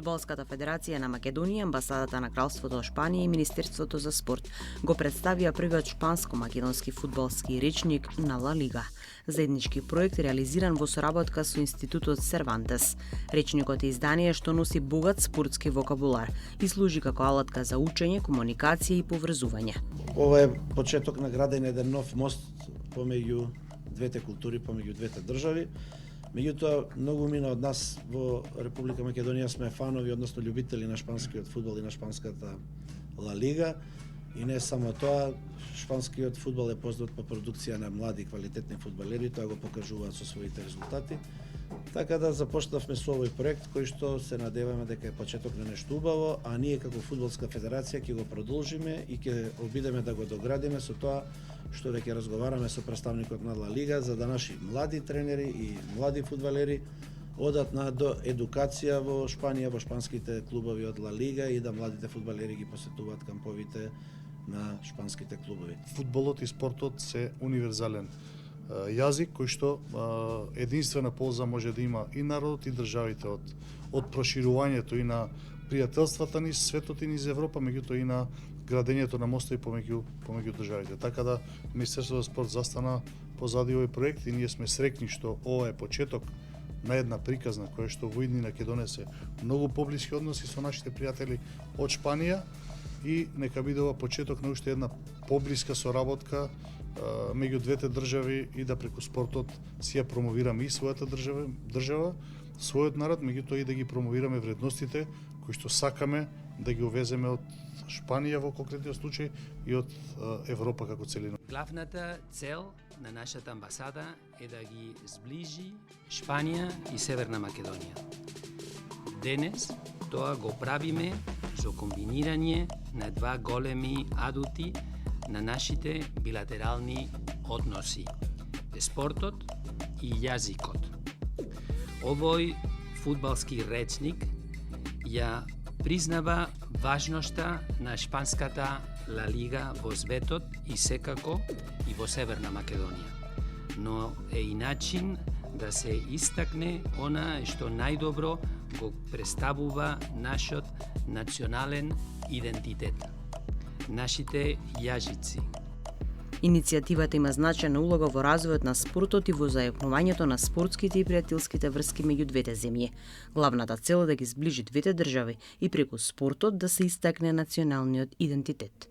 Фудбалската федерација на Македонија, амбасадата на Кралството Шпанија и Министерството за спорт го представија првиот шпанско-македонски фудбалски речник на Ла Лига. Заеднички проект реализиран во соработка со Институтот Сервантес. Речникот е издание што носи богат спортски вокабулар и служи како алатка за учење, комуникација и поврзување. Ова е почеток на градење еден нов мост помеѓу двете култури, помеѓу двете држави. Меѓутоа, многу мина од нас во Република Македонија сме фанови, односно љубители на шпанскиот фудбал и на шпанската Ла Лига. И не само тоа, шпанскиот фудбал е познат по продукција на млади квалитетни фудбалери, тоа го покажуваат со своите резултати. Така да започнавме со овој проект кој што се надеваме дека е почеток на нешто убаво, а ние како фудбалска федерација ќе го продолжиме и ќе обидеме да го доградиме со тоа што веќе разговараме со представникот на Ла Лига за да наши млади тренери и млади фудбалери одат на до едукација во Шпанија, во шпанските клубови од Ла Лига и да младите фудбалери ги посетуваат камповите на шпанските клубови. Фудбалот и спортот се универзален јазик кој што единствена полза може да има и народот и државите од проширувањето и на пријателствата низ светот и низ Европа, меѓутоа и на градењето на мостови помеѓу државите. Така да Министерството за спорт застана позади овој проект и ние сме среќни што ова е почеток на една приказна која што во иднина ќе донесе многу поблиски односи со нашите пријатели од Шпанија и нека биде ова почеток на уште една поблиска соработка меѓу двете држави и да преку спортот си ја промовираме и својата држава, својот народ, меѓутоа и да ги промовираме вредностите кои што сакаме да ги увеземе од Шпанија во конкретниот случај и од Европа како целина. Главната цел на нашата амбасада е да ги сближи Шпанија и Северна Македонија. Денес тоа го правиме со комбинирање на два големи адути на нашите билатерални односи – спортот и јазикот. Овој фудбалски речник ја признава важноста на шпанската Ла Лига во светот и секако и во Северна Македонија. Но е и начин да се истакне она што најдобро го представува нашиот национален идентитет, нашите јазици. Иницијативата има значајна улога во развојот на спортот и во зајакнувањето на спортските и пријателските врски меѓу двете земји. Главната цел е да ги сближи двете држави и преку спортот да се истакне националниот идентитет.